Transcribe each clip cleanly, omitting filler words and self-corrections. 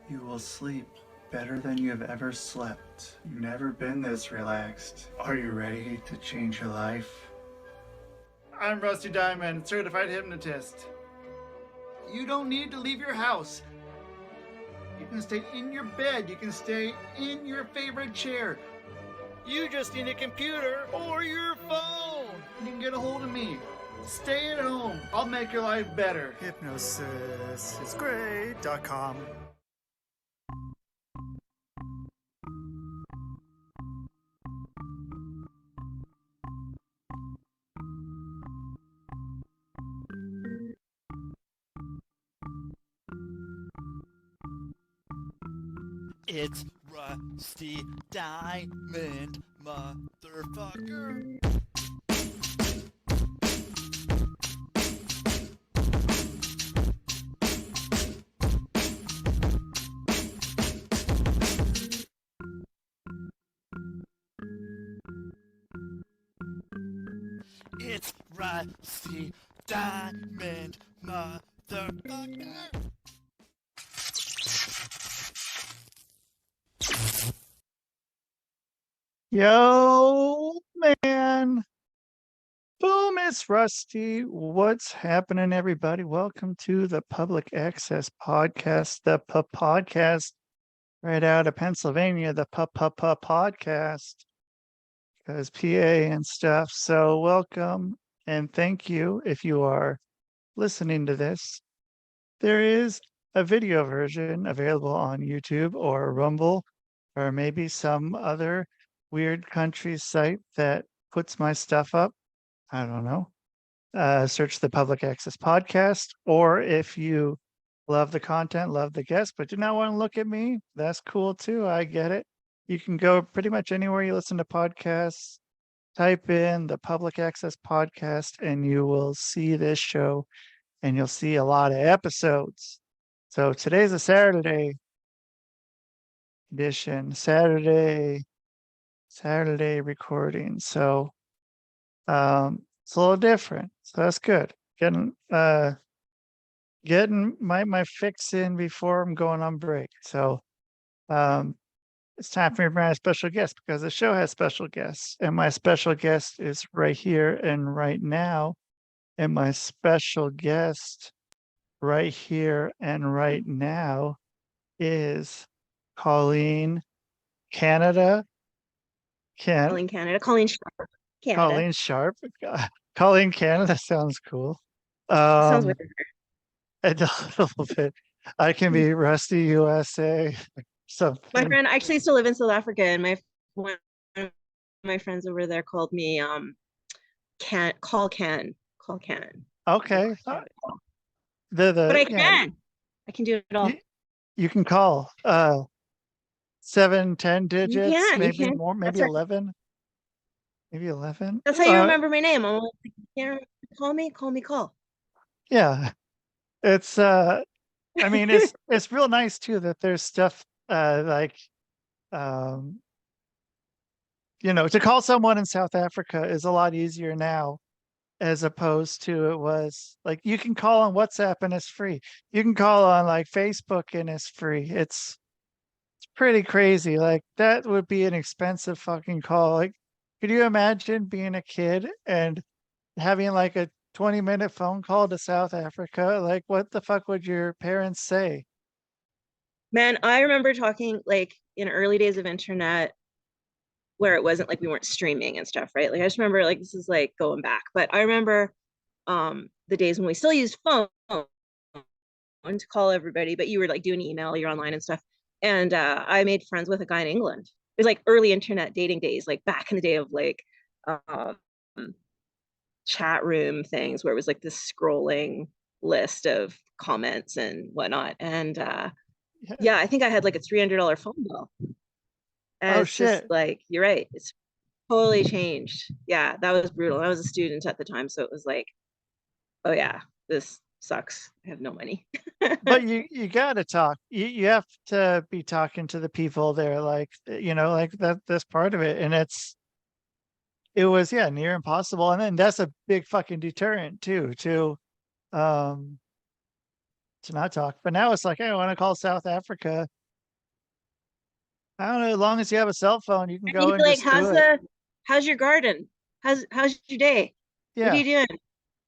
You will sleep better than you have ever slept. You've never been this relaxed. Are you ready to change your life? I'm Rusty Diamond, certified hypnotist. You don't need to leave your house. You can stay in your bed. You can stay in your favorite chair. You just need a computer or your phone. You can get a hold of me. Stay at home. I'll make your life better. hypnosisisgreat.com. It's Rusty Diamond, motherfucker. It's Rusty Diamond, motherfucker. Yo, man. Boom, it's Rusty. What's happening, everybody? Welcome to the Public Access Podcast, the podcast right out of Pennsylvania, the podcast, because PA and stuff. So welcome and thank you if you are listening to this. There is a video version available on YouTube or Rumble or maybe some other weird country site that puts my stuff up. I don't know. Search the Public Access Podcast. Or if you love the content, love the guest, but do not want to look at me, that's cool too. I get it. You can go pretty much anywhere you listen to podcasts, type in the Public Access Podcast, and you will see this show and you'll see a lot of episodes. So today's a Saturday edition, Saturday recording. So it's a little different. So that's good. Getting my fix in before I'm going on break. So it's time for me to bring my special guest because the show has special guests. And my special guest is right here and right now. And my special guest right here and right now is Colleen Canada. Colleen Canada. Colleen Sharpe. Canada. Colleen Sharpe. Colleen Canada sounds cool. Sounds weird. A little bit. I can be Rusty USA. Something. My friend actually used to live in South Africa, and one of my friends over there called me Can. Okay. But I can do it all. You can call 7, 10 digits, maybe more, maybe That's 11. Maybe 11. That's how you remember my name. I'm like, you can't call. Yeah. It's I mean it's real nice too that there's stuff like to call someone in South Africa is a lot easier now as opposed to it was like you can call on WhatsApp and it's free. You can call on like Facebook and it's free. It's pretty crazy. Like that would be an expensive fucking call. Like, could you imagine being a kid and having like a 20-minute phone call to South Africa? Like, what the fuck would your parents say? Man, I remember talking like in early days of internet where it wasn't like we weren't streaming and stuff, right? Like I just remember like this is like going back, but I remember the days when we still used phone to call everybody, but you were like doing email, you're online and stuff. And I made friends with a guy in England. It was like early internet dating days, like back in the day of like chat room things where it was like this scrolling list of comments and whatnot. And yeah, I think I had like a $300 phone bill. And it's shit. just like, you're right. It's totally changed. Yeah, that was brutal. I was a student at the time. So it was like, oh yeah, this sucks. I have no money. But you gotta talk. You have to be talking to the people there, like like that's part of it. And it was near impossible. And then that's a big fucking deterrent too, to not talk. But now it's like, hey, I want to call South Africa. I don't know. As long as you have a cell phone, you can And go you'd be and like, just do it. how's your garden? How's your day? What are Yeah, you doing?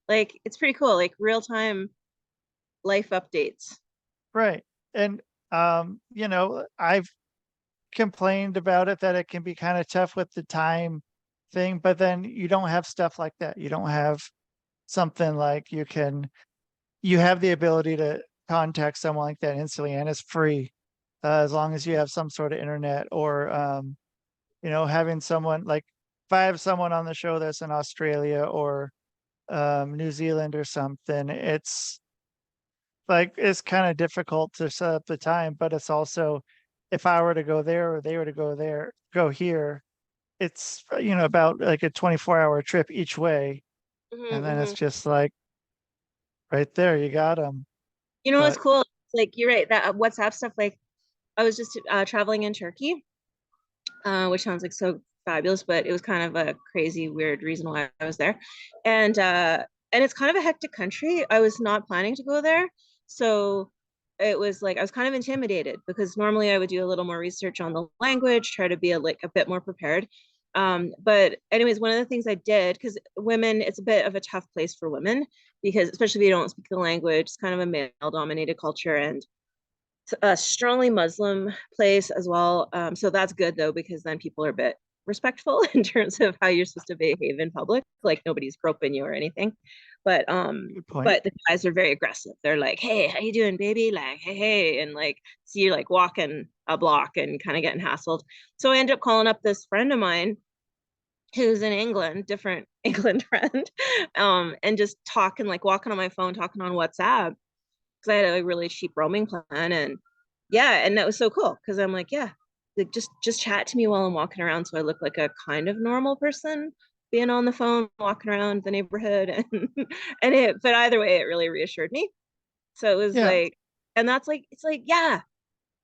Like, it's pretty cool, like real time life updates. right. And I've complained about it that it can be kind of tough with the time thing, but then you don't have stuff like that. You don't have something like you have the ability to contact someone like that instantly, and it's free, as long as you have some sort of internet or having someone like if I have someone on the show that's in Australia or New Zealand or something, it's kind of difficult to set up the time, but it's also if I were to go there or they were to go here, it's about like a 24-hour trip each way, and then it's Hmm. just like right there, you got them. You know what's But cool? Like, you're right, that WhatsApp stuff. Like, I was just traveling in Turkey, which sounds like so fabulous, but it was kind of a crazy, weird reason why I was there. And it's kind of a hectic country. I was not planning to go there. So it was like I was kind of intimidated because normally I would do a little more research on the language, try to be a bit more prepared. But anyways, one of the things I did, because women, it's a bit of a tough place for women because especially if you don't speak the language, it's kind of a male dominated culture, and a strongly Muslim place as well. So that's good though, because then people are a bit respectful in terms of how you're supposed to behave in public. Like nobody's groping you or anything. good point. But the guys are very aggressive. They're like, "Hey, how you doing, baby?" Like, "Hey, hey," and like see you like walking a block and kind of getting hassled. So I ended up calling up this friend of mine who's in England, different England friend, and just talking, like walking on my phone, talking on WhatsApp because I had a really cheap roaming plan. And yeah, and that was so cool because I'm like, yeah, like just chat to me while I'm walking around, so I look like a kind of normal person being on the phone walking around the neighborhood. And but either way, it really reassured me. So it was Yeah, like, and that's like, it's like, yeah,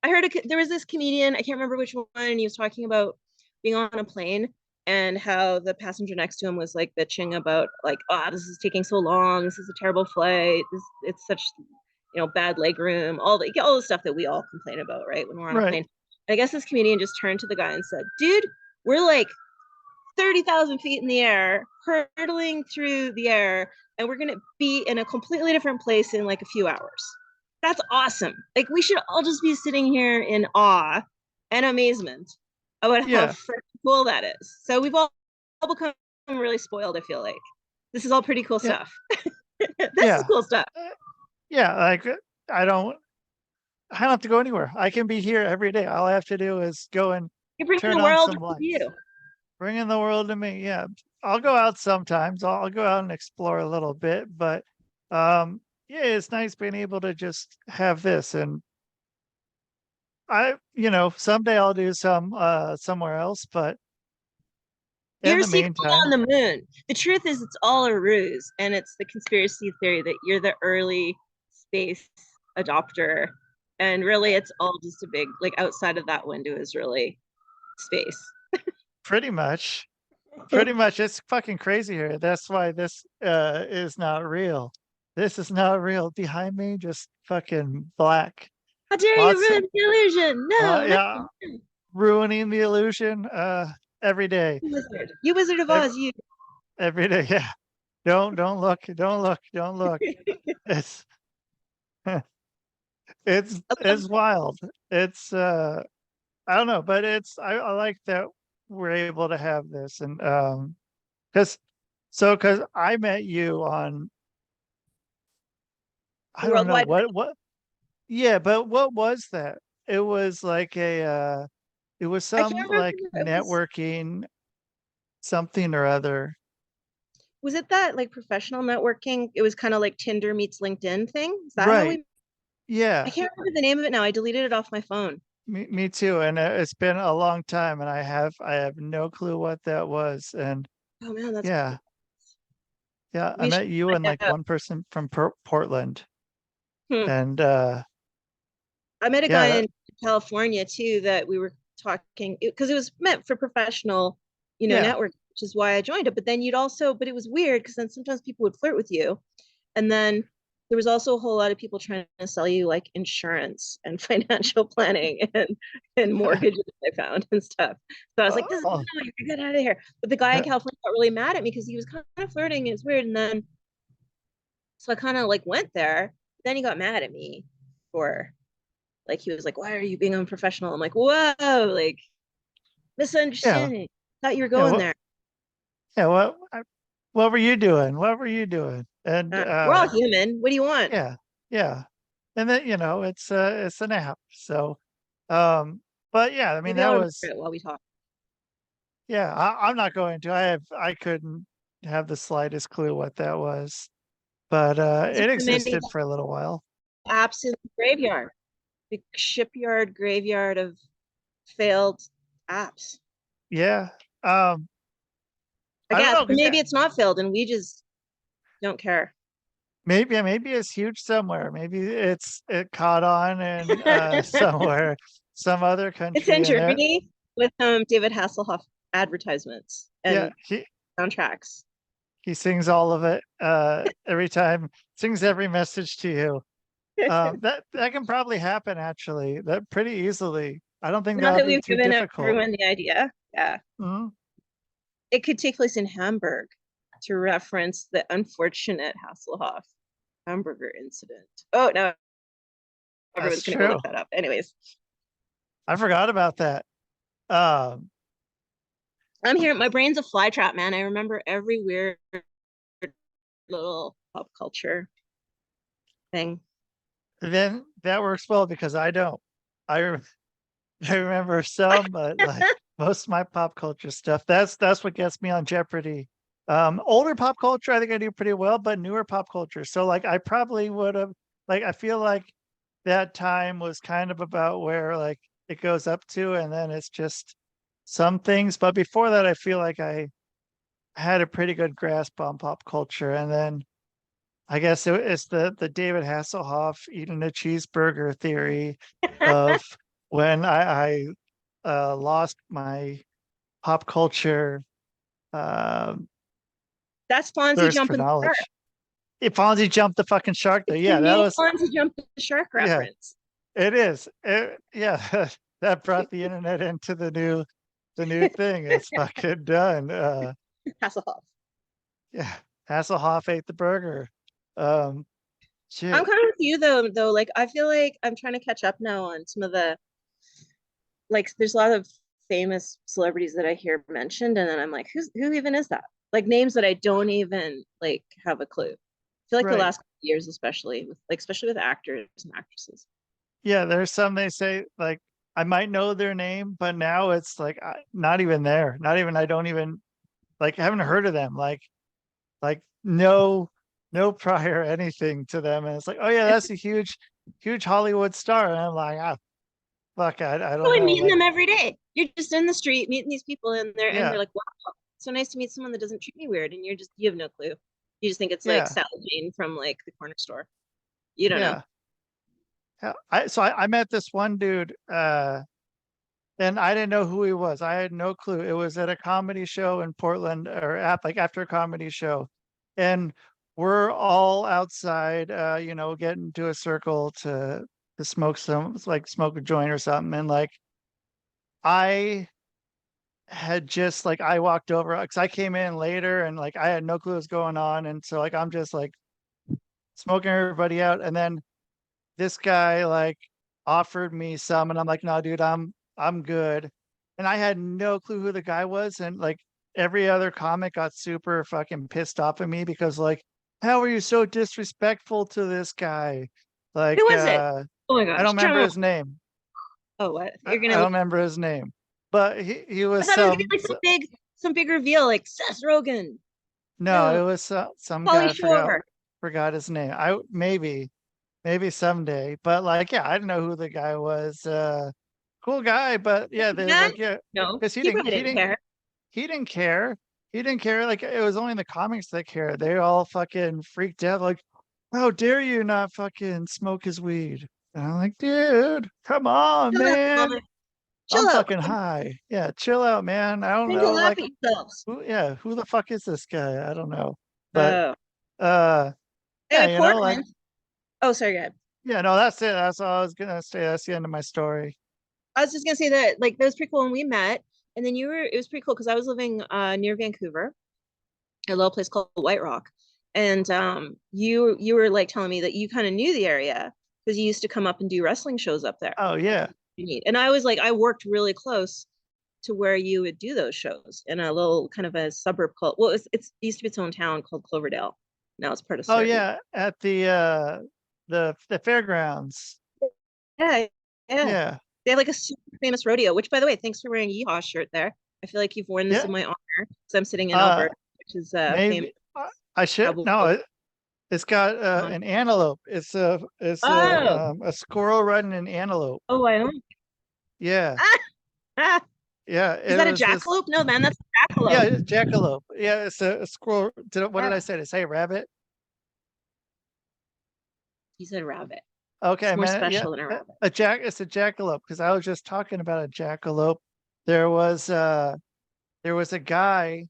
I heard there was this comedian, I can't remember which one, and he was talking about being on a plane and how the passenger next to him was like bitching about like, oh, this is taking so long, this is a terrible flight, this it's such bad leg room, all the stuff that we all complain about, right, when we're on a right. plane. And I guess this comedian just turned to the guy and said, dude, we're like 30,000 feet in the air, hurtling through the air, and we're going to be in a completely different place in like a few hours. That's awesome. Like, we should all just be sitting here in awe and amazement about how Yeah, freaking cool that is. So we've all become really spoiled, I feel like. This is all pretty cool yeah, stuff. This is yeah. cool stuff. Uh, yeah, like I don't I don't have to go anywhere. I can be here every day. All I have to do is go and You bring turn the on world some to you. lights. Bringing the world to me. Yeah. I'll go out sometimes. I'll go out and explore a little bit, but yeah, it's nice being able to just have this. And someday I'll do some somewhere else, but in You're the secretly on meantime, the moon. The truth is, it's all a ruse, and it's the conspiracy theory that you're the early space adopter, and really, it's all just a big like outside of that window is really space. pretty much, pretty much it's fucking crazy here. That's why this is not real. This is not real. Behind me, just fucking black. How dare you Lots of ruin the illusion? No, no, yeah, ruining the illusion every day. you wizard, you Wizard of Every, Oz, you. every day. Yeah. Don't look. Don't look. Don't look. It's it's wild. It's I don't know, but I like that we're able to have this. And because because I met you on I The don't know worldwide. what yeah, but what was that? It was like it was I can't some remember. like It was networking something or other. was it that like professional networking? It was kind of like Tinder meets LinkedIn thing. Is that how Right. we? I Yeah. can't remember the name of it now. I deleted it off my phone. Me too. And it's been a long time, and I have no clue what that was. And Oh man, that's yeah, yeah, I we should met you and find like out. one person from Portland. Hmm. And I met a yeah, guy that in California too that we were talking because it was meant for professional, yeah, network, which is why I joined it. But then but it was weird because then sometimes people would flirt with you, and then there was also a whole lot of people trying to sell you like insurance and financial planning and mortgages I found and stuff. So I was like, this is Oh, no, you get out of here. But the guy in California got really mad at me because he was kind of flirting. It's weird. And then so I kind of like went there. Then he got mad at me for like he was like, why are you being unprofessional? I'm like, whoa, like yeah, misunderstanding. Thought you were yeah. going there. Yeah, what were you doing? What were you doing? And We're all human. What do you want? yeah, yeah. And then, it's an app. So but yeah, I mean Maybe that I'll remember was it while we talk. yeah, I'm not going to. I couldn't have the slightest clue what that was. But These it are the many existed for a little while. apps in the graveyard, the shipyard graveyard of failed apps. Yeah. I I don't guess know, because maybe it's not failed and we just don't care. maybe it's huge somewhere. Maybe it caught on in somewhere, some other It's in country, and there Germany with David Hasselhoff advertisements yeah, and soundtracks. he sings all of it every time, sings every message to you. That can probably happen actually, that pretty easily. I don't think Now that that would be we've too given difficult. everyone the idea, yeah. Mhm. It could take place in Hamburg to reference the unfortunate Hasselhoff hamburger incident. Oh, no, That's everyone's going to go true. look that up. Anyways, I forgot about that. Um, I'm here. My brain's a flytrap, man. I remember every weird little pop culture thing. then that works well because I don't. I re- I remember some, but like most of my pop culture stuff, that's what gets me on Jeopardy. Older pop culture, I think I do pretty well, but newer pop culture. So like I probably would have like I feel like that time was kind of about where like it goes up to, and then it's just some things. But before that, I feel like I had a pretty good grasp on pop culture, and then I guess it's the David Hasselhoff eating a cheeseburger theory of when I lost my pop culture That's Fonzie thirst for jumping the shark. knowledge. If Fonzie jumped the fucking shark, though, It's yeah, the that new was Fonzie jumping the shark yeah, reference. it is. Yeah, that brought the internet into the new thing. It's fucking done. Hasselhoff. Yeah, Hasselhoff ate the burger. Um, I'm shit. kind of with you though. Like I feel like I'm trying to catch up now on some of the like. There's a lot of famous celebrities that I hear mentioned, and then I'm like, who even is that? Like names that I don't even like have a clue. I feel like the Right. last couple of years, especially with actors and actresses. Yeah, there's some they say like I might know their name, but now it's like not even there. Not even I don't even like haven't heard of them. Like no prior anything to them, and it's like, oh yeah, that's a huge Hollywood star, and I'm like, ah, fuck, I don't Probably know. meeting Like them every day. You're just in the street meeting these people, and they're yeah, like, wow, so nice to meet someone that doesn't treat me weird, and you have no clue. You just think it's like yeah, Sally Jane from like the corner store. You don't know. yeah. Yeah. I met this one dude, and I didn't know who he was. I had no clue. It was at a comedy show in Portland, or after a comedy show. And we're all outside, getting to a circle to smoke a joint or something. And like I had just like I walked over because I came in later and like I had no clue what was going on. And so like I'm just like smoking everybody out. And then this guy like offered me some, and I'm like, no, dude, I'm good. And I had no clue who the guy was. And like every other comic got super fucking pissed off at me because like, how are you so disrespectful to this guy? Who Like, was it? Oh my I don't gosh, remember Joe. his name. Oh, what? I, You're I gonna don't look. remember his name, but he I was thought it was gonna be like some big reveal, like Seth Rogen. no, No, it was some Polly guy. I Shore. forgot his name. Maybe someday, but like, yeah, I didn't know who the guy was. Cool guy, but yeah, they're That? like, yeah, No, because he probably didn't care. he didn't care. He didn't care. Like it was only the comics that cared. They all fucking freaked out. Like, how dare you not fucking smoke his weed? And I'm like, dude, come on, Chill out, man. mama. Chill I'm out. fucking high. Yeah, chill out, man. I don't Time to know. laugh Like, at yourselves. who the fuck is this guy? I don't know. But Oh. uh, yeah, Anyway, Portland. Oh, sorry, go ahead. Yeah, no, that's it. That's all I was gonna say. That's the end of my story. I was just gonna say that like that was pretty cool when we met, and then it was pretty cool because I was living near Vancouver, a little place called White Rock, and you were like telling me that you kind of knew the area because you used to come up and do wrestling shows up there. Oh yeah. And I was like, I worked really close to where you would do those shows in a little kind of a suburb called, well, it used to be its own town called Cloverdale. Now it's part of Oh Surrey. yeah, at the fairgrounds. Yeah, yeah. Yeah. They have like a super famous rodeo, which by the way, thanks for wearing a Yeehaw shirt there. I feel like you've worn this Yeah. in my honor because I'm sitting in Uh Alberta, which is famous maybe I should cowboy. no, it's got Uh-huh. an antelope. Oh, A squirrel riding an antelope. oh, I don't. Yeah. Ah, Yeah, is it that a was this. jackalope? No, man, that's a Yeah, jackalope. jackalope. Yeah, it's a squirrel. What did Yeah, I say? Did I say rabbit? you said rabbit. Okay, It's more man. Yeah, special than a rabbit. it's a jackalope because I was just talking about a jackalope. There was a guy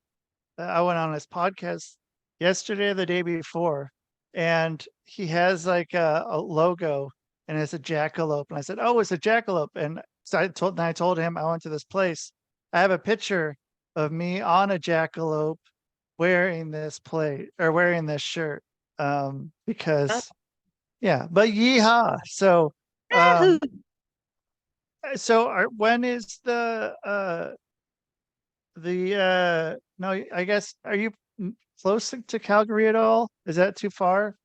that I went on his podcast yesterday or the day before, and he has like a logo and it's a jackalope. And I said, "Oh, it's a jackalope." And so I told him I went to this place. I have a picture of me on a jackalope wearing this plate or wearing this shirt. Uh, Because yeah, but yeehaw. Yahoo! Um, when is no, I guess, are you close to Calgary at all? Is that too far?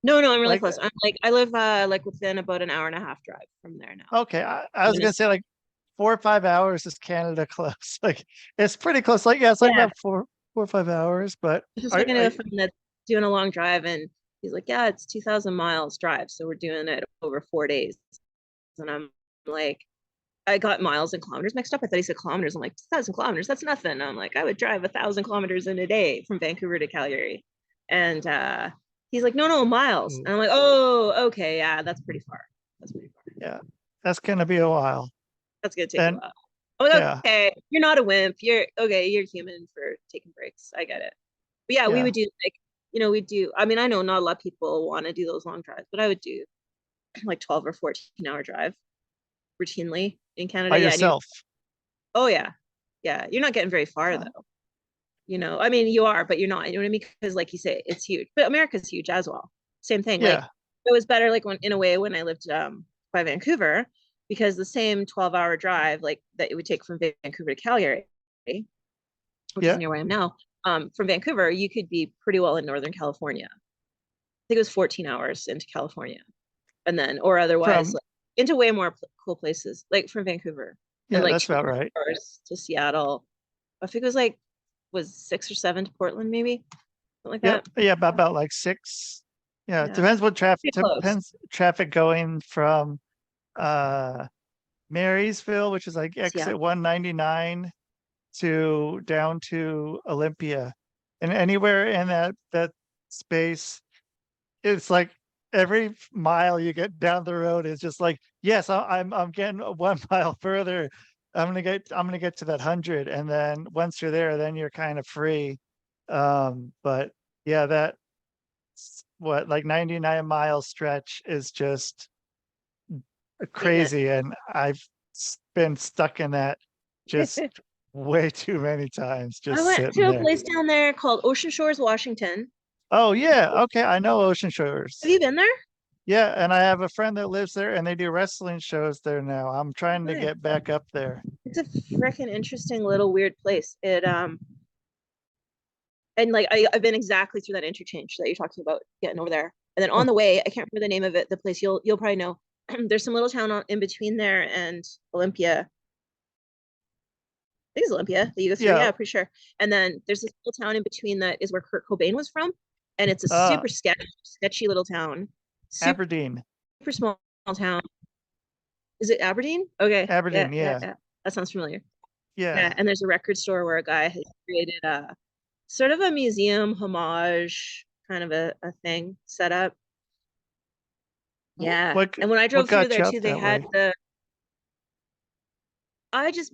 No, no, I'm really Like, close. I live like within about an hour and a half drive from there now. okay, I was gonna Minnesota. say like 4 or 5 hours is Canada close. Like it's pretty close. Like yeah, it's like Yeah, about 4 or 5 hours. But I was just talking to are a friend that's doing a long drive, and he's like, "Yeah, it's 2,000 miles drive, so we're doing it over 4 days." And I'm like, I got miles and kilometers mixed up. I thought he said kilometers. I'm like, 2,000 kilometers, that's nothing. I'm like, I would drive 1,000 kilometers in a day from Vancouver to Calgary. And he's like, no, no, miles. mm, And I'm like, oh, okay, yeah, that's pretty far. That's pretty far. yeah, that's gonna be a while. That's gonna take a And while. I'm like, yeah, okay, you're not a wimp. You're okay, you're human for taking breaks. I get it. But yeah, we yeah, would do like, we do. I mean, I know not a lot of people want to do those long drives, but I would do like 12 or 14-hour drive routinely in by Canada. Yeah, and yourself. oh yeah, yeah. You're not getting very far Uh, though. I mean, you are, but you're not. You know what I mean? Because like you say, it's huge. But America's huge as well. Same thing. Like yeah, it was better, like when in a way when I lived by Vancouver, because the same 12-hour drive like that it would take from Vancouver to Calgary, which is yeah. near where I am now. From Vancouver, you could be pretty well in Northern California. I think it was 14 hours into California, and then or otherwise From like, into way more cool places, like from Vancouver, and yeah, like that's 2 about right. hours to Seattle. I think it was like 6 or 7 to Portland, maybe something like Yep. that. Yeah, about like 6. Yeah, it Yeah, depends what traffic pretty close. depends traffic going from uh Marysville, which is like Seattle. exit 199 to down to Olympia. And anywhere in that space, it's like every mile you get down the road is just like, yes, I'm getting 1 mile further. I'm gonna get to that 100, and then once you're there, then you're kind of free. But yeah, that what like 99-mile stretch is just Ain't crazy, and I've been stuck in that just it? way too many times, I just went sitting to a there. place down there called Ocean Shores, Washington. Oh yeah, okay, I know Ocean Shores. Have you been there? Yeah, and I have a friend that lives there, and they do wrestling shows there now. I'm trying to Nice. get back up there. It's a freaking interesting little weird place. It and like I've been exactly through that interchange that you're talking about getting over there. And then on the way, I can't remember the name of it, the place you'll probably know. There's some little town in between there and Olympia. I think it's Olympia that you go through. Yeah, Yeah, pretty sure. And then there's this little town in between that is where Kurt Cobain was from. And it's a uh, super sketchy little town. Super Aberdeen. small town. Is it Aberdeen? Okay. Yeah, Aberdeen, yeah, yeah. yeah. That sounds familiar. Yeah. Yeah. And there's a record store where a guy has created a sort of a museum homage kind of a thing set up. Yeah. What And when I what drove through got there you up too, they that had way?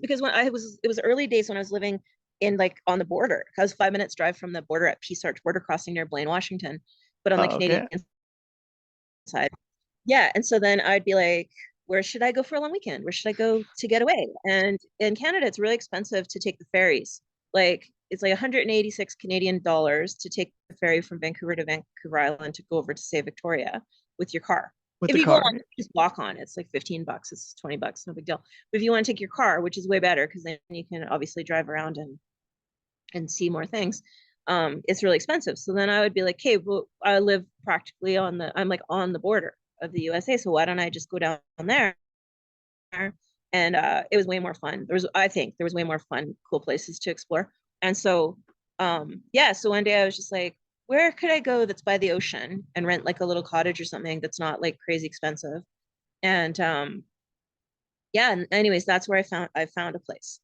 because when it was early days when I was living in like on the border. I was 5 minutes drive from the border at Peace Arch border crossing near Blaine, Washington, but on the Oh, Canadian okay. side. Yeah. And so then I'd be like, where should I go for a long weekend? Where should I go to get away? And in Canada, it's really expensive to take the ferries. Like it's like 186 Canadian dollars to take the ferry from Vancouver to Vancouver Island to go over to, say, Victoria with your car. With If the you go car. on, just walk on, it's like $15, it's $20, no big deal. But if you want to take your car, which is way better because then you can obviously drive around and see more things, it's really expensive. So then I would be like, okay, well, I live practically I'm like on the border of the USA, so why don't I just go down there? And it was way more fun. I think there was way more fun, cool places to explore. And so yeah, so one day I was just like, where could I go that's by the ocean and rent like a little cottage or something that's not like crazy expensive? And yeah, and anyways, that's where I found a place.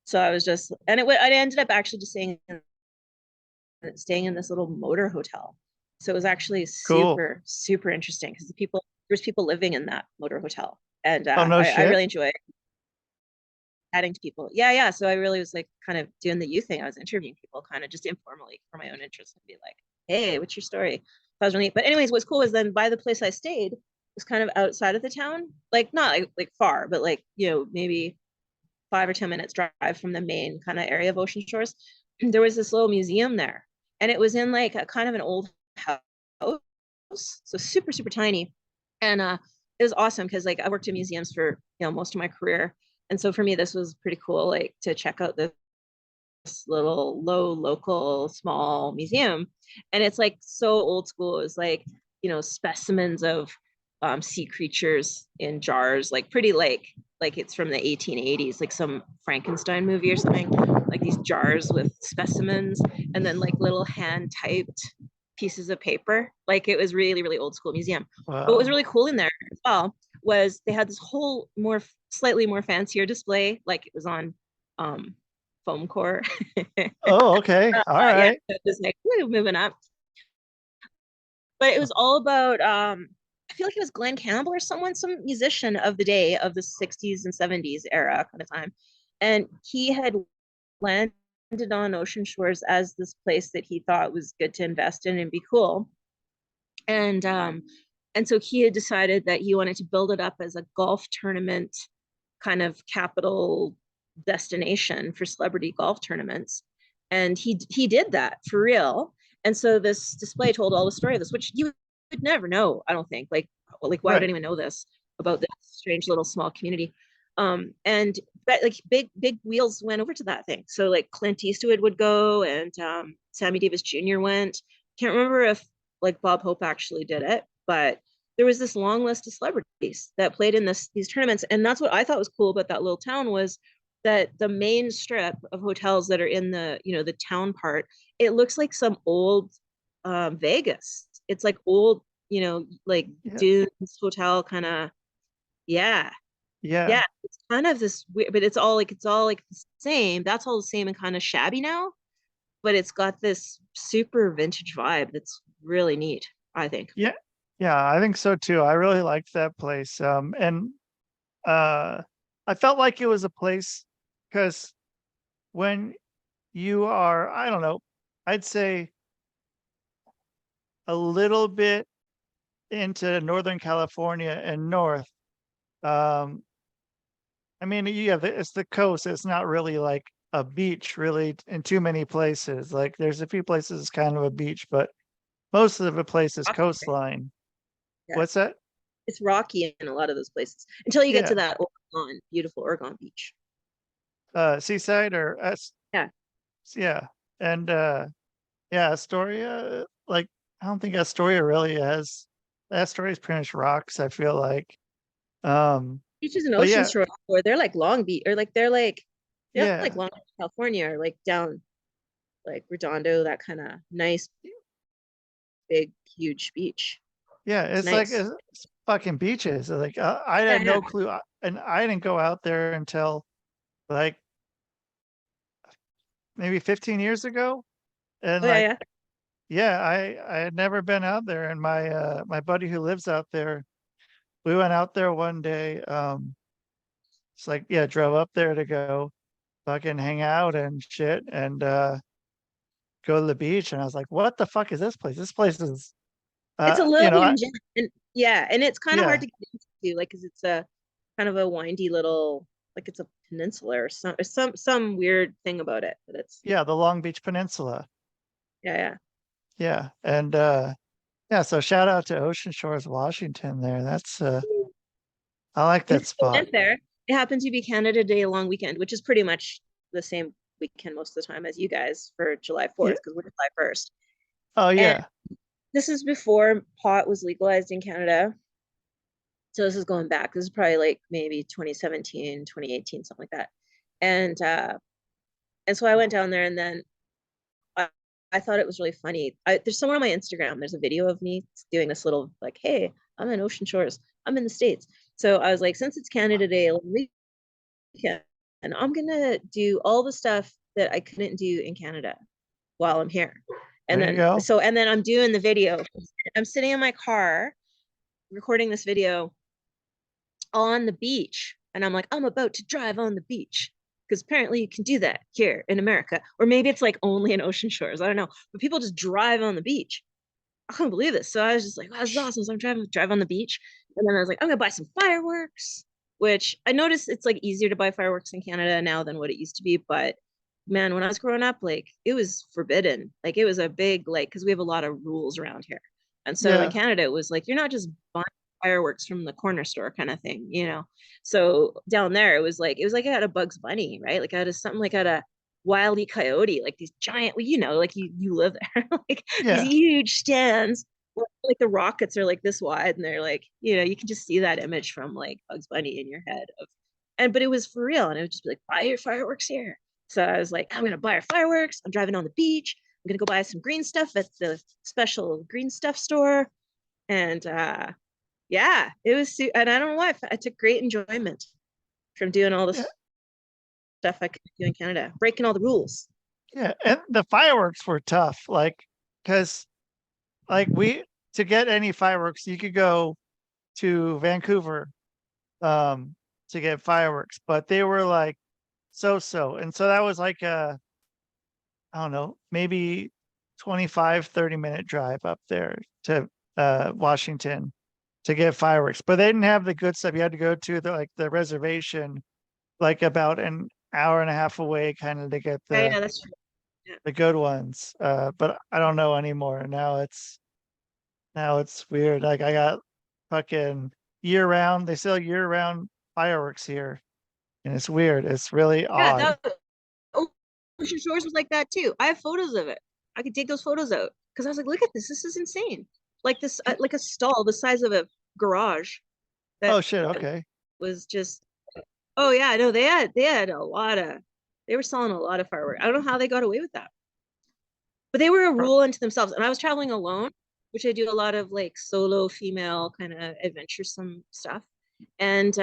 So I was just, and I ended up actually just staying in this little motor hotel. So it was actually Cool. super, super interesting because there's people living in that motor hotel. And Oh, no I shit. really enjoy adding to people. Yeah, yeah. So I really was like kind of doing the you thing. I was interviewing people kind of just informally for my own interest and be like, hey, what's your story? That was really, but anyways, what's cool is then by the place I stayed was kind of outside of the town, like not like far, but like, maybe 5 or 10 minutes drive from the main kind of area of Ocean Shores. There was this little museum there, and it was in like a kind of an old house, so super, super tiny. And it was awesome because like I worked in museums for most of my career. And so for me, this was pretty cool, like to check out this little local small museum. And it's like so old school. It was like, specimens of sea creatures in jars, like pretty like it's from the 1880s, like some Frankenstein movie or something, like these jars with specimens and then like little hand typed pieces of paper. Like it was really, really old school museum. Wow. But what was really cool in there as well was they had this whole slightly more fancier display, like it was on foam core. Oh, okay. All right. Yeah, it was like, moving up. But it was all about I feel like it was Glenn Campbell or some musician of the day of the 60s and 70s era kind of time. And he had landed on Ocean Shores as this place that he thought was good to invest in and be cool. And so he had decided that he wanted to build it up as a golf tournament kind of capital destination for celebrity golf tournaments. And he did that for real. And so this display told all the story of this, which you would never know, I don't think. Like why would anyone know this about this strange little small community? And that, like big wheels went over to that thing. So like Clint Eastwood would go, and Sammy Davis Jr. went. Can't remember if like Bob Hope actually did it, but there was this long list of celebrities that played in these tournaments. And that's what I thought was cool about that little town, was that the main strip of hotels that are in the the town part, it looks like some old Vegas. It's like old, like Dunes Hotel kind of. Yeah. It's kind of this weird, but it's all like the same. That's all the same and kind of shabby now, but it's got this super vintage vibe that's really neat, I think. Yeah, I think so too. I really liked that place. And I felt like it was a place because when you are, I don't know, I'd say a little bit into Northern California and north. I mean, it's the coast. It's not really like a beach, really, in too many places. Like there's a few places kind of a beach, but most of the place is coastline. Yeah. What's that? It's rocky in a lot of those places until you get to that beautiful Oregon beach. Seaside or yeah. And Astoria, like I don't think Astoria really has. Astoria is pretty much rocks, I feel like. Beaches in Ocean Shore, or they're like Long Beach, or like they're like like Long Beach, California, or like down like Redondo, that kind of nice big huge beach. Yeah, it's nice. Like it's fucking beaches. Like I had no clue, and I didn't go out there until like maybe 15 years ago. And I had never been out there. And my my buddy who lives out there, we went out there one day. It's like drove up there to go fucking hang out and shit, and go to the beach. And I was like, what the fuck is this place? This place is it's a little hidden gem. And Yeah, and it's kind of hard Yeah. to get into, like, because it's a kind of a windy little, like it's a peninsula or some weird thing about it. But it's Yeah. The Long Beach Peninsula. yeah. Yeah. And yeah, so shout out to Ocean Shores, Washington there. That's I like that It's spot. went there. It happened to be Canada Day long weekend, which is pretty much the same weekend most of the time as you guys for July Yeah. 4th, because we're July 1st. Oh And yeah. this is before pot was legalized in Canada. So this is going back. This is probably like maybe 2017, 2018, something like that. And so I went down there, and then I, I thought it was really funny. There's somewhere on my Instagram, there's a video of me doing this little like, hey, I'm in Ocean Shores. I'm in the States. So I was like, since it's Canada Day long weekend, and I'm gonna do all the stuff that I couldn't do in Canada while I'm here. And There you then go. I'm doing the video. I'm sitting in my car recording this video on the beach, and I'm like, I'm about to drive on the beach, because apparently you can do that here in America, or maybe it's like only in Ocean Shores, I don't know, but people just drive on the beach. I couldn't believe this. So I was just like, wow, this is awesome. So I'm drive on the beach, and then I was like, I'm gonna buy some fireworks, which I noticed it's like easier to buy fireworks in Canada now than what it used to be. But man, when I was growing up, like it was forbidden. Like it was a big, like, because we have a lot of rules around here. And so in Yeah. Canada, it was like you're not just buying fireworks from the corner store kind of thing, you know. So down there, it was like I had a Bugs Bunny, right? Like I had something like I had a Wile E. Coyote, like these giant, well, you know, like you live there, like these Yeah. huge stands where, like the rockets are like this wide, and they're like, you know, you can just see that image from like Bugs Bunny in your head of, and but it was for real, and it would just be like, buy your fireworks here. So I was like, I'm gonna buy our fireworks. I'm driving on the beach. I'm gonna go buy some green stuff at the special green stuff store, and yeah, it was, and I don't know why I took great enjoyment from doing all Yeah. this stuff I could do in Canada, breaking all the rules. Yeah. And the fireworks were tough, like, because like to get any fireworks, you could go to Vancouver to get fireworks, but they were like so. And so that was like I don't know, maybe 25, 30-minute drive up there to Washington to get fireworks. But they didn't have the good stuff. You had to go to the reservation like about an hour and a half away kind of to get Yeah, that's true. Yeah. the good ones. But I don't know anymore. Now it's weird. Like I got fucking year round. They sell year round fireworks here, and it's weird. It's really Yeah, odd. Ocean Shores was like that too. I have photos of it. I could take those photos out because I was like, look at this. This is insane. Like this, like a stall the size of a garage Oh that shit. Okay. was just. Oh yeah, no, they had a lot of. They were selling a lot of fireworks. I don't know how they got away with that, but they were a rule unto themselves. And I was traveling alone, which I do a lot of like solo female kind of adventuresome stuff, and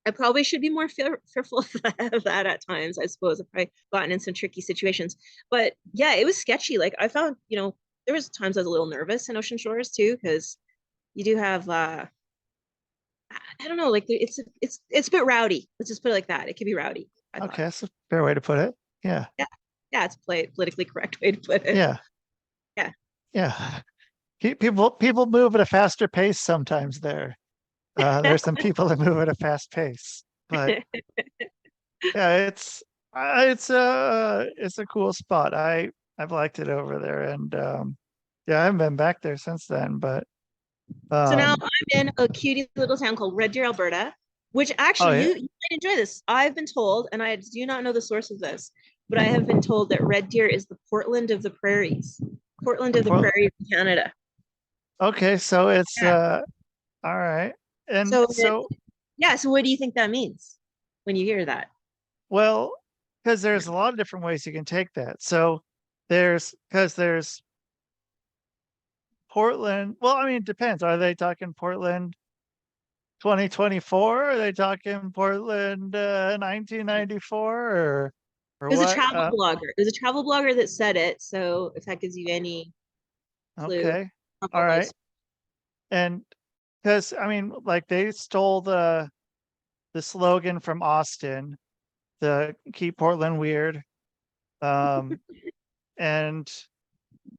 I probably should be more fearful of that at times. I suppose I've probably gotten in some tricky situations, but yeah, it was sketchy. Like I found, there was times I was a little nervous in Ocean Shores too, because you do have, I don't know, like it's a bit rowdy. Let's just put it like that. It can be rowdy, I thought. Okay, that's a fair way to put it. Yeah. Yeah, yeah, it's politically correct way to put it. Yeah. Yeah. Yeah. People move at a faster pace sometimes there. There's some people that move at a fast pace, but yeah, it's a cool spot. I've liked it over there, and yeah, I haven't been back there since then. But So now I'm in a cutie little town called Red Deer, Alberta, which oh actually yeah, you might enjoy this. I've been told, and I do not know the source of this, but I have been told that Red Deer is the Portland of the prairies. Portland of the prairies in Canada. okay, so it's Yeah. all right, and So so yeah, so what do you think that means when you hear that? well, because there's a lot of different ways you can take that. So there's Portland. Well, I mean, it depends. Are they talking Portland 2024? Are they talking Portland 1994 or It was a what? travel blogger. It was a travel blogger that said it. So if that gives you any clue Okay. of All all right. those. And because I mean, like they stole the slogan from Austin, the keep Portland weird. And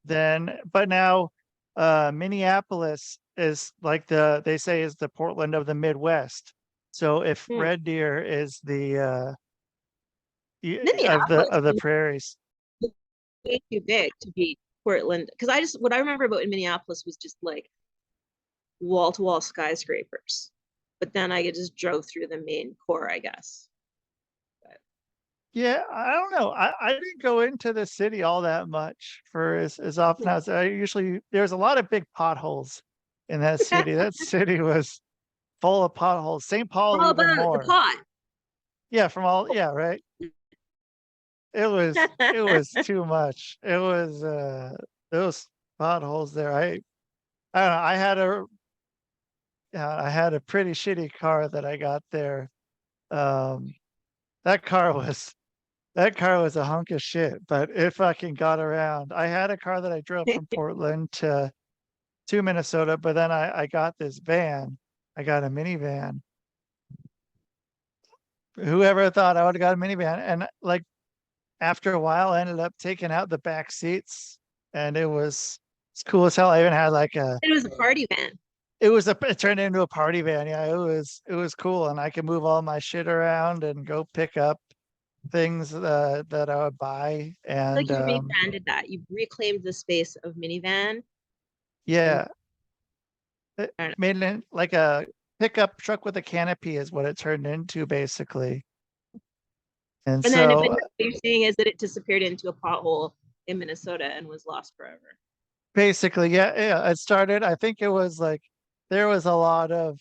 then but now Minneapolis is like they say is the Portland of the Midwest. So if Red Deer is the Minneapolis of the is prairies. way too big to be Portland. Because what I remember about in Minneapolis was just like wall to wall skyscrapers. But then I just drove through the main core, I guess. Yeah, I don't know. I didn't go into the city all that much for as often as I usually. There's a lot of big potholes in that city. That city was full of potholes. St. Paul All even about the more. pot. Yeah, from all yeah, right. It was too much. It was those potholes there. I don't know. I had a pretty shitty car that I got there. Um, that car was That car was a hunk of shit, but it fucking got around. I had a car that I drove from Portland to Minnesota, but then I got this van. I got a minivan. Whoever thought I would have got a minivan? And like after a while, I ended up taking out the back seats, and it's cool as hell. I even had like It was a party van. it turned into a party van. Yeah, it was cool, and I could move all my shit around and go pick up things that I would buy. Like And you rebranded that. You reclaimed the space of minivan. And yeah, it I don't know. made it like a pickup truck with a canopy is what it turned into basically. And And then but so what you're saying is that it disappeared into a pothole in Minnesota and was lost forever. basically, yeah, it started, I think it was like there was a lot of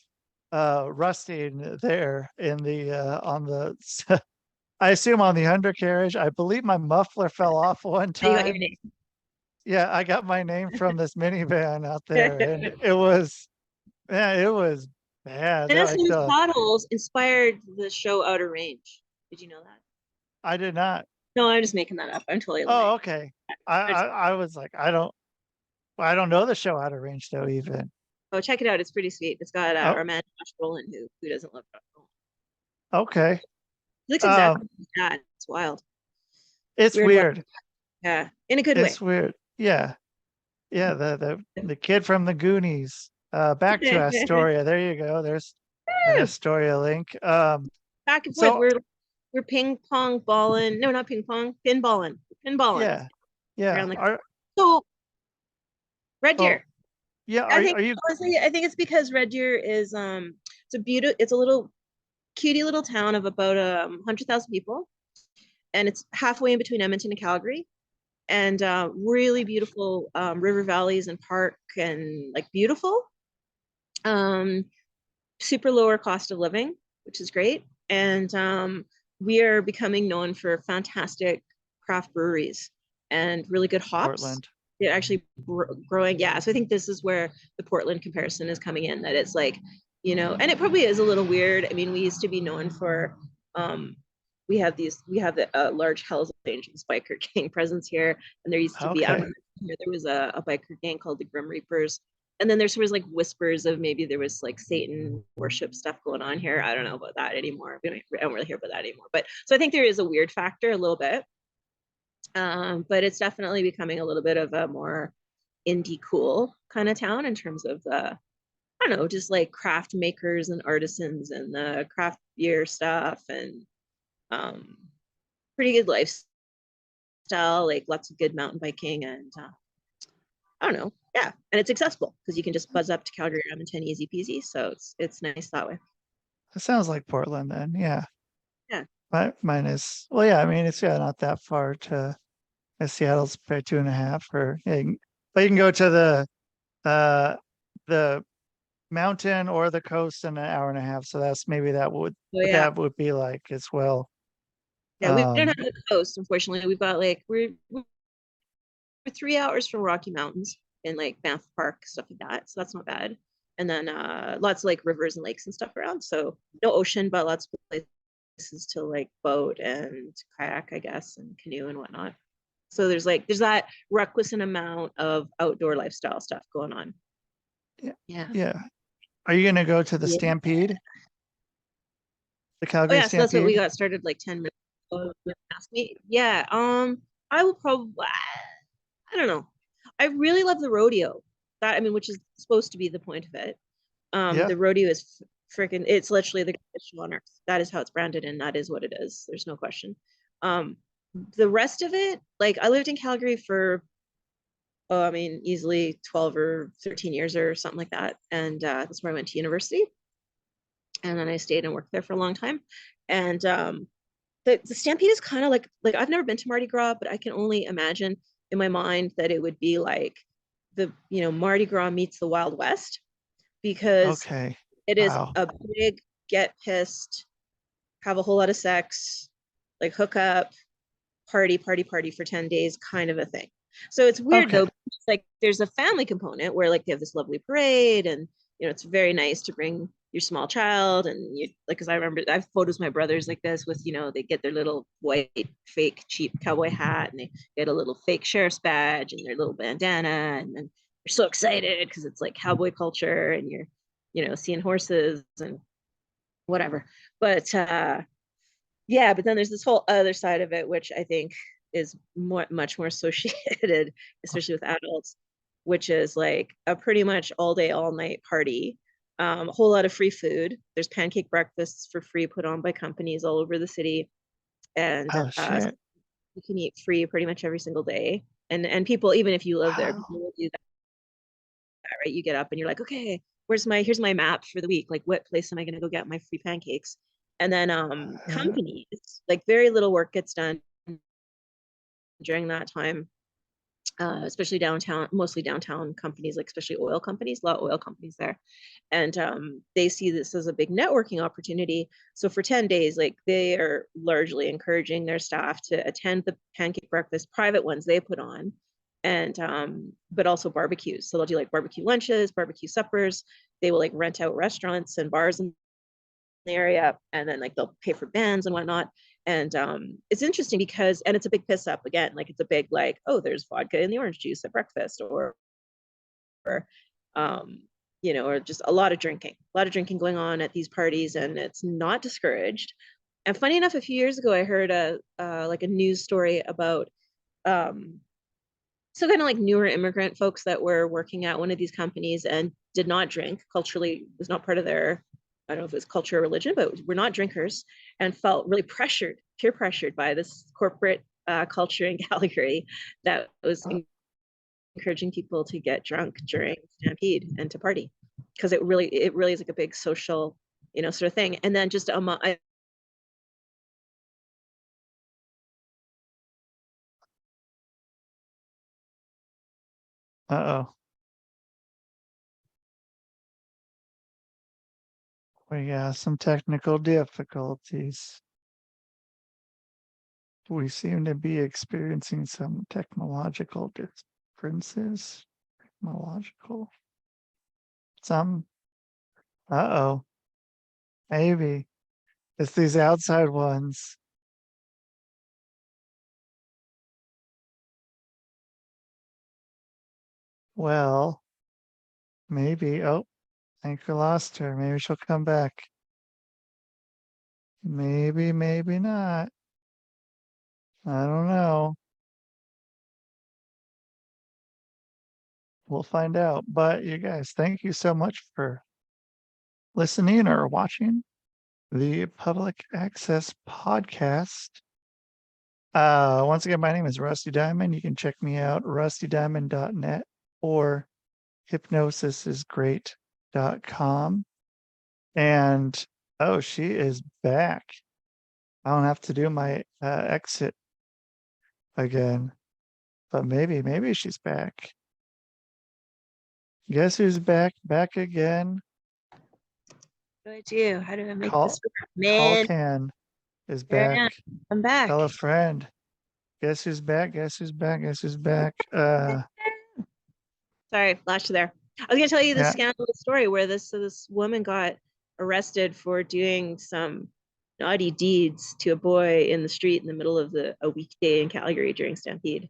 rusting there in the on the I assume on the undercarriage. I believe my muffler fell off one So you got your time. name. Yeah, I got my name from this minivan out there, and it was bad. Like Minnesota's the potholes inspired the show Outer Range. Did you know that? I did not. No, I'm just making that up. I'm totally lying. Oh, okay. I was like, I don't know the show Out of Range though, even. Oh, check it out. It's pretty sweet. It's got Oh, our man Josh Brolin, who doesn't love Josh Brolin. okay. He looks exactly Um, like his dad. It's wild. it's Weird one. weird. Yeah, in a good way. It's weird. Yeah. Yeah, the kid from the Goonies. Back to Astoria. There you go. There's an Astoria link. Back and forth. So We're ping pong balling. No, not ping pong. Pinballing. Pinballing yeah. Yeah. around the. Are So Red oh Deer. yeah, I think are you honestly, I think it's because Red Deer is it's a little cutie little town of about 100,000 people, and it's halfway in between Edmonton and Calgary, and really beautiful river valleys and park and like beautiful, um, super lower cost of living, which is great, and we are becoming known for fantastic craft breweries and really good hops. Portland? They're actually growing. Yeah. So I think this is where the Portland comparison is coming in, that it's like, and it probably is a little weird. I mean, we used to be known for, we have the large Hells Angels biker gang presence here. And there used to be, I don't Okay. know, there was a biker gang called the Grim Reapers. And then there's sort of like whispers of maybe there was like Satan worship stuff going on here. I don't know about that anymore. I don't really hear about that anymore. But so I think there is a weird factor a little bit. But it's definitely becoming a little bit of a more indie cool kind of town in terms of the, I don't know, just like craft makers and artisans and the craft beer stuff and pretty good lifestyle, like lots of good mountain biking and I don't know, yeah, and it's accessible because you can just buzz up to Calgary or Edmonton easy peasy, so it's nice that way. That sounds like Portland then. Yeah. Yeah. Mine is well, yeah, I mean it's not that far to Seattle's probably 2.5 or yeah, but you can go to the mountain or the coast in an hour and a half. So that's maybe Oh what yeah, that would be like as well. yeah, we don't have Um, the coast, unfortunately. We've got like we're 3 hours from Rocky Mountains in like Banff Park, stuff like that. So that's not bad. And then lots of like rivers and lakes and stuff around. So no ocean, but lots of places to like boat and kayak, I guess, and canoe and whatnot. So there's that requisite amount of outdoor lifestyle stuff going on. yeah, Yeah. yeah. Are you gonna go to the Yeah. Stampede? The Oh Calgary yeah, so that's what we Stampede? got started like 10 minutes ago. Ask me. Yeah. I will probably I don't know. I really love the rodeo. that, I mean, which is supposed to be the point of it. Yeah. The rodeo is freaking, it's literally the greatest show on earth. That is how it's branded, and that is what it is. There's no question. The rest of it, like, I lived in Calgary for, I mean, easily 12 or 13 years or something like that. And that's where I went to university. And then I stayed and worked there for a long time. And the Stampede is kind of like I've never been to Mardi Gras, but I can only imagine in my mind that it would be like the, you know, Mardi Gras meets the Wild West, because Okay. it is Wow. a big get pissed, have a whole lot of sex, like hook up, party for 10 days kind of a thing. So it's weird Okay. though, like there's a family component where like they have this lovely parade, and you know, it's very nice to bring your small child, and you like, because I remember I have photos of my brothers like this with, you know, they get their little white fake cheap cowboy hat, and they get a little fake sheriff's badge and their little bandana, and then they're so excited because it's like cowboy culture, and you're, you know, seeing horses and whatever. But yeah, but then there's this whole other side of it, which I think is much more associated, especially with adults, which is like a pretty much all day, all night party. A whole lot of free food. There's pancake breakfasts for free put on by companies all over the city, and Oh shit. you can eat free pretty much every single day. And people, even if you live there, Wow. people will do that, right? You get up and you're like, okay, here's my map for the week. Like, what place am I going to go get my free pancakes? And then companies, like very little work gets done during that time, especially downtown, mostly downtown companies, like especially oil companies, a lot of oil companies there. And they see this as a big networking opportunity. So for 10 days, like they are largely encouraging their staff to attend the pancake breakfast, private ones they put on, and but also barbecues. So they'll do like barbecue lunches, barbecue suppers. They will like rent out restaurants and bars in the area, and then like they'll pay for bands and whatnot. And it's interesting because, and it's a big piss up again, like it's a big like, oh, there's vodka in the orange juice at breakfast, or you know, or just a lot of drinking going on at these parties, and it's not discouraged. And funny enough, a few years ago I heard a like a news story about so kind of like newer immigrant folks that were working at one of these companies and did not drink, culturally was not part of their, I don't know if it was culture or religion, but were not drinkers, and felt really pressured, peer pressured by this corporate culture in Calgary that was encouraging people to get drunk during Stampede and to party, because it really is like a big social, you know, sort of thing. And then just Uh-oh. We got some technical difficulties. We seem to be experiencing some technological differences. Technological. Some. Uh-oh. Maybe. It's these outside ones. Well, maybe. Oh, I think we lost her. Maybe she'll come back. Maybe, maybe not. I don't know. We'll find out. But you guys, thank you so much for listening or watching the Public Access Podcast. Once again, my name is Rusty Diamond. You can check me out, rustydiamond.net or hypnosisisgreat.com. And oh, she is back. I don't have to do my exit again, but maybe she's back. Guess who's back? Back again. what do I do? How do I make Call this work? Man, Can is here I am. back. I'm back. Tell a friend. Guess who's back? Guess who's back? Guess who's back? Sorry, lost you there. I was gonna tell you the Yeah. scandalous story where this woman got arrested for doing some naughty deeds to a boy in the street in the middle of a weekday in Calgary during Stampede.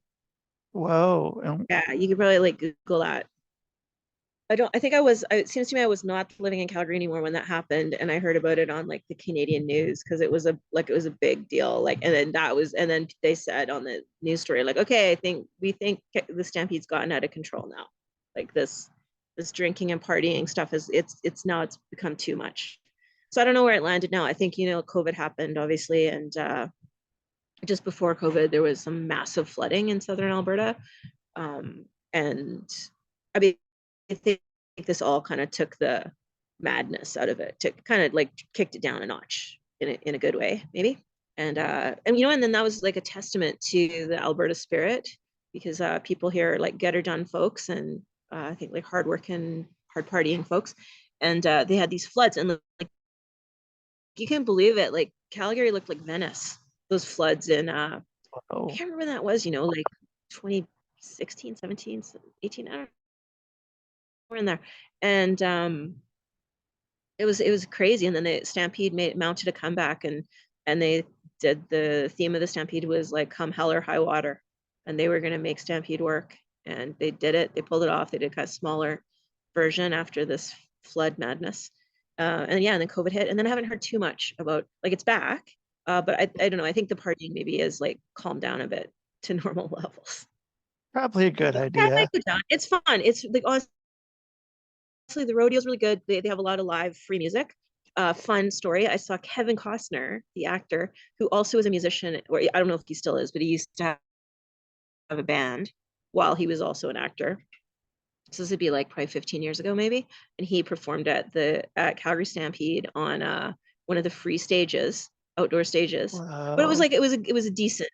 Whoa. Yeah, you could probably like Google that. I think it seems to me I was not living in Calgary anymore when that happened, and I heard about it on like the Canadian news because it was a big deal. Like, and then they said on the news story, like, okay, we think the Stampede's gotten out of control now. Like this this drinking and partying stuff it's become too much. So I don't know where it landed now. I think, COVID happened, obviously, and just before COVID, there was some massive flooding in southern Alberta. And I mean, I think this all kind of took the madness out of it, to kind of like kicked it down a notch in a good way, maybe. And then that was like a testament to the Alberta spirit, because people here are like get her done folks, and I think like hardworking, hard partying folks. And they had these floods, and like you can't believe it. Like Calgary looked like Venice. Those floods in I can't remember when that was. Like 2016, 17, 18. I don't know. We're in there, and it was crazy. And then the Stampede mounted a comeback, and they did, the theme of the Stampede was like come hell or high water, and they were going to make Stampede work, and they did it. They pulled it off. They did a kind of smaller version after this flood madness, and then COVID hit, and then I haven't heard too much about, like, it's back, but I don't know. I think the partying maybe is like calmed down a bit to normal levels. Probably a good idea. It's fun. It's like, honestly, the rodeo's really good. They have a lot of live free music. Fun story. I saw Kevin Costner, the actor, who also is a musician, or I don't know if he still is, but he used to have a band while he was also an actor. So this would be like probably 15 years ago, maybe. And he performed at Calgary Stampede on one of the free stages, outdoor stages. Wow. But it was like, it was a decent,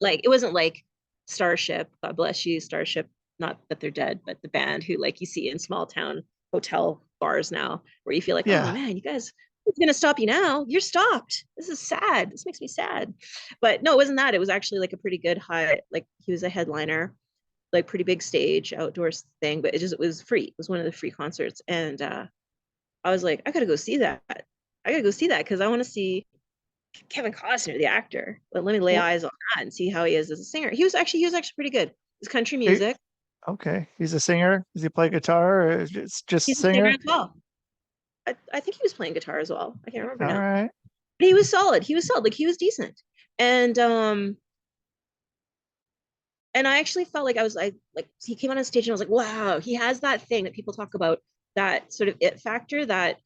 like, it wasn't like Starship, God bless you, Starship, not that they're dead, but the band who like you see in small town hotel bars now, where you feel like, oh man, you guys, who's gonna stop you now? You're stopped. This is sad. This makes me sad. But no, it wasn't that. It was actually like a pretty good high, like he was a headliner, like pretty big stage outdoors thing, but it was free. It was one of the free concerts. And I was like, I gotta go see that. Because I want to see Kevin Costner, the actor. But let me lay eyes on that and see how he is as a singer. He was actually pretty good. It's country music. Okay. He's a singer. Does he play guitar, or it's just He's a singer as well? I think he was playing guitar as well. I can't remember now. All right. But he was solid. Like he was decent. And I actually felt like he came on stage and I was like, wow, he has that thing that people talk about, that sort of it factor, that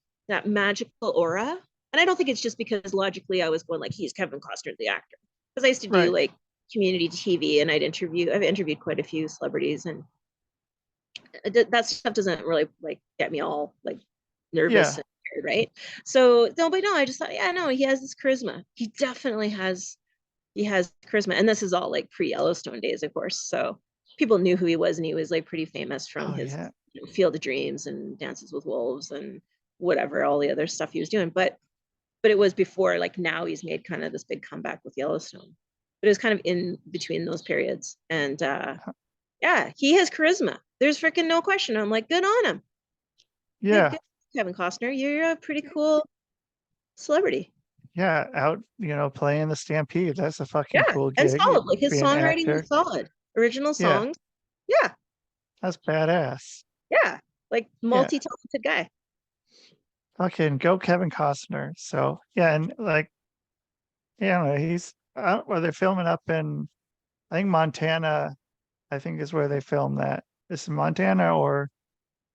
magical aura. And I don't think it's just because logically I was going like, he's Kevin Costner, the actor. Because I used to do like community TV, and I've interviewed quite a few celebrities, and that stuff doesn't really like get me all like nervous and weird, right? So no, I just thought, he has this charisma. He definitely has charisma. And this is all like pre-Yellowstone days, of course. So people knew who he was, and he was like pretty famous from his Field of Dreams and Dances with Wolves and whatever, all the other stuff he was doing. But it was before, like, now he's made kind of this big comeback with Yellowstone. But it was kind of in between those periods. And he has charisma. There's freaking no question. I'm like, good on him. Yeah. Good, Kevin Costner, you're a pretty cool celebrity. Yeah, out, playing the Stampede. That's a fucking cool gig. And solid. Like, his songwriting was solid. Original songs. Yeah. That's badass. Yeah. Like, multi-talented guy. Fucking go Kevin Costner. So, and like, he's, where they're filming up in, I think Montana, I think is where they filmed that. Is it Montana or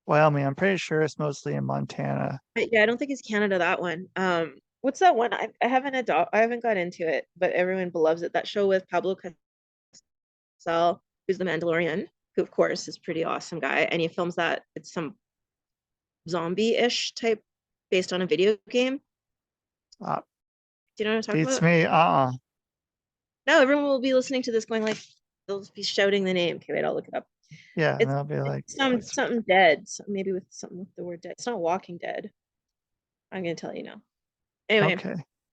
Wyoming? I'm pretty sure it's mostly in Montana. Yeah, I don't think it's Canada, that one. What's that one? I haven't got into it, but everyone loves it. That show with Pablo Casal, who's the Mandalorian, who of course is a pretty awesome guy, and he films that. It's some zombie-ish type based on a video game. Do you know what I'm talking about? Beats me. No, everyone will be listening to this going like, they'll be shouting the name. Okay, wait, I'll look it up. Yeah, and they'll be like something dead. Maybe with something with the word dead. It's not Walking Dead. I'm gonna tell you now. Anyway,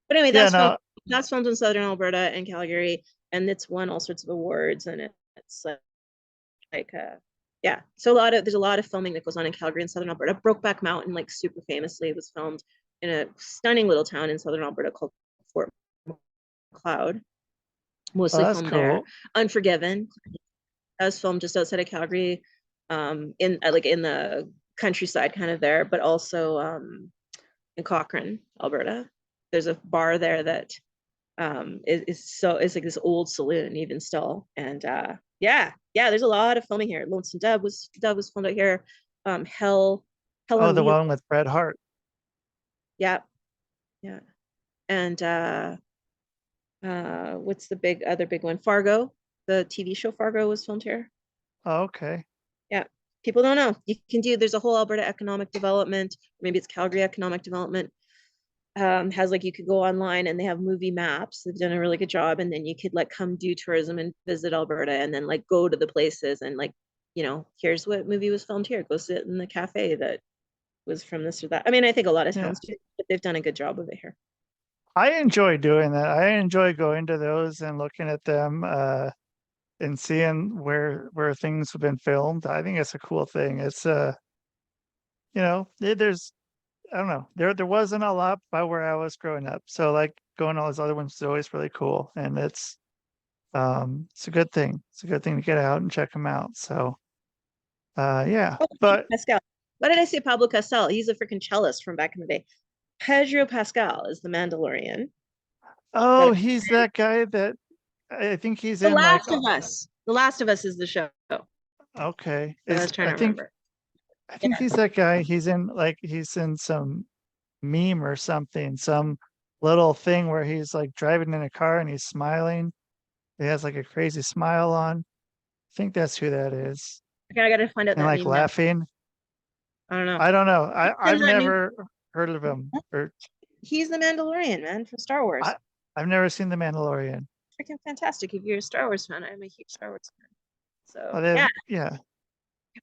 but anyway, that's filmed in southern Alberta and Calgary, and it's won all sorts of awards, and it's like so there's a lot of filming that goes on in Calgary and southern Alberta. Brokeback Mountain, like, super famously, was filmed in a stunning little town in southern Alberta called Fort McLeod. Mostly filmed there. Unforgiven, that was filmed just outside of Calgary, in the countryside kind of there, but also in Cochrane, Alberta. There's a bar there that it's like this old saloon even still. And there's a lot of filming here. Lonesome Dove was filmed out here. Hell Oh, on the Wheels. one with Bret Hart. Yeah, yeah. And what's the other big one? Fargo, the TV show Fargo was filmed here. Oh, okay. Yeah, people don't know. There's a whole Alberta economic development, maybe it's Calgary economic development. Has like, you could go online and they have movie maps. They've done a really good job, and then you could like come do tourism and visit Alberta, and then like go to the places and like, here's what movie was filmed here. Go sit in the cafe that was from this or that. I mean, I think a lot of Yeah. towns do, but they've done a good job of it here. I enjoy doing that. I enjoy going to those and looking at them and seeing where things have been filmed. I think it's a cool thing. It's there's I don't know. There wasn't a lot by where I was growing up. So like going to all those other ones is always really cool. And it's a good thing. It's a good thing to get out and check them out. So yeah. Oh, But Pascal. Why did I say Pablo Casal? He's a freaking cellist from back in the day. Pedro Pascal is the Mandalorian. oh, he's that guy that I think he's The in like Last of Us. The Last of Us is the show. okay. I was trying to remember. I think he's that guy. He's in some meme or something, some little thing where he's like driving in a car and he's smiling. He has like a crazy smile on. I think that's who that is. Okay, I gotta find out And that like meme now. laughing. I don't know. I don't know. I've that meme- never heard of him. Or He's the Mandalorian, man, from Star Wars. I've never seen The Mandalorian. Freaking fantastic. If you're a Star Wars fan, I'm a huge Star Wars fan. So Oh, yeah. yeah.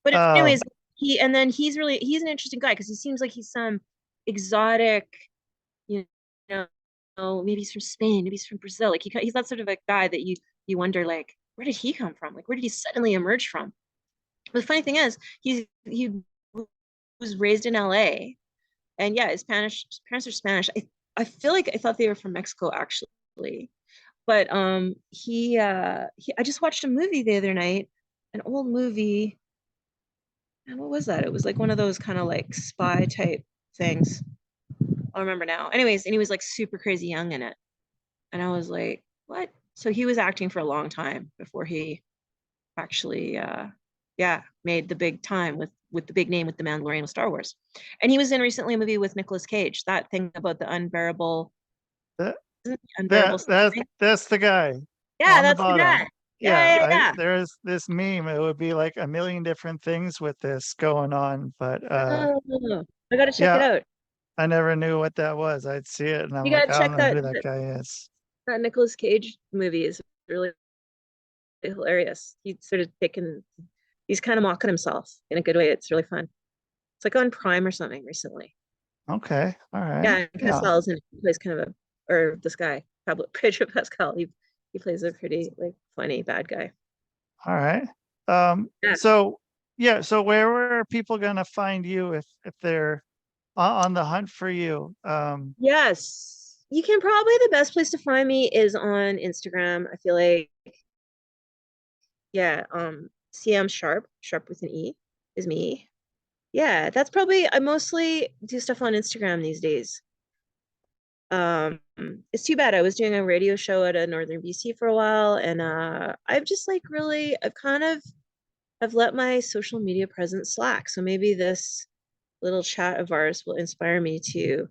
But Um, anyways, he's an interesting guy because he seems like he's some exotic, you maybe he's from Spain, maybe he's from Brazil. Like he's that sort of a guy that you wonder, like, where did he come from? Like, where did he suddenly emerge from? But the funny thing is, he was raised in LA, and yeah, his parents are Spanish. I feel like I thought they were from Mexico actually, but I just watched a movie the other night, an old movie. And what was that? It was like one of those kind of like spy type things. I'll remember now. Anyways, and he was like super crazy young in it. And I was like, what? So he was acting for a long time before he actually made the big time with the big name with the Mandalorian with Star Wars. And he was in recently a movie with Nicolas Cage, that thing about the unbearable that, unbearable that's the guy yeah, on the that's the bottom. guy. Yeah. There's this meme. It would be like a million different things with this going on, but Oh, I gotta check it yeah, out. I never knew what that was. I'd see it and I'm You like, gotta I don't check know who that guy is. that Nicolas Cage movie is really hilarious. He's kind of mocking himself in a good way. It's really fun. It's like on Prime or something recently. Okay, all right. Yeah, Pascal's in he plays kind of or this guy, Pedro Pascal. He plays a pretty like funny bad guy. All right. Yeah. So where are people gonna find you if they're on the hunt for you? Yes. You can probably the best place to find me is on Instagram. I feel like CM Sharpe with an E is me. Yeah, that's probably I mostly do stuff on Instagram these days. It's too bad I was doing a radio show at a Northern BC for a while, and I've just like really I've let my social media presence slack. So maybe this little chat of ours will inspire me to,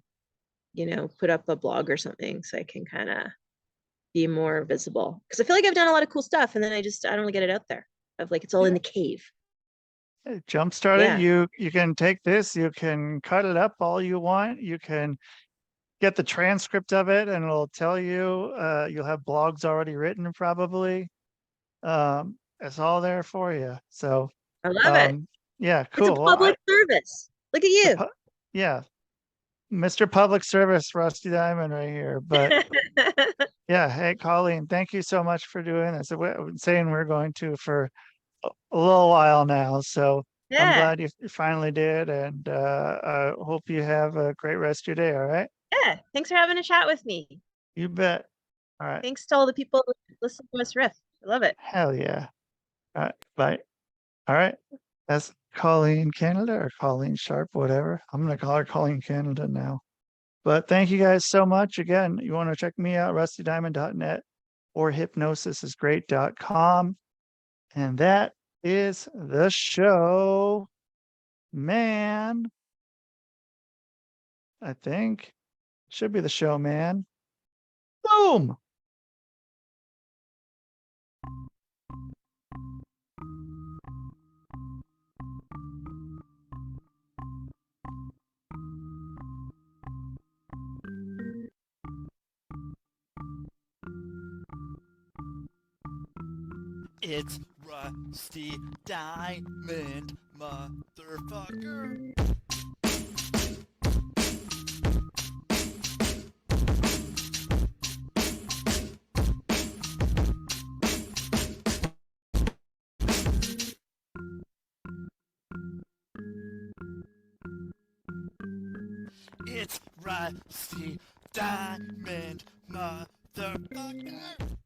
put up a blog or something so I can kind of be more visible. Because I feel like I've done a lot of cool stuff, and then I don't really get it out there. Of like it's all in the cave. Jumpstart it. Yeah. You can take this, you can cut it up all you want. You can get the transcript of it and it'll tell you, you'll have blogs already written probably. It's all there for you. So I love it. yeah, It's a cool. public service. Look at you. Yeah. Mr. Public Service, Rusty Diamond right here. But yeah, hey Colleen, thank you so much for doing this. I've been saying we're going to for a little while now. So I'm glad you finally did, and I hope you have a great rest of your day. All right. Yeah. Thanks for having a chat with me. You bet. All right. Thanks to all the people listening to us riff. I love it. Hell yeah. All right. Bye. All right. That's Colleen Canada or Colleen Sharpe, whatever. I'm going to call her Colleen Canada now. But thank you guys so much. Again, you want to check me out, rustydiamond.net or hypnosisisgreat.com. And that is the show. man. I think. Should be the show, man. Boom! It's Rusty Diamond, motherfucker. It's Rusty Diamond, motherfucker.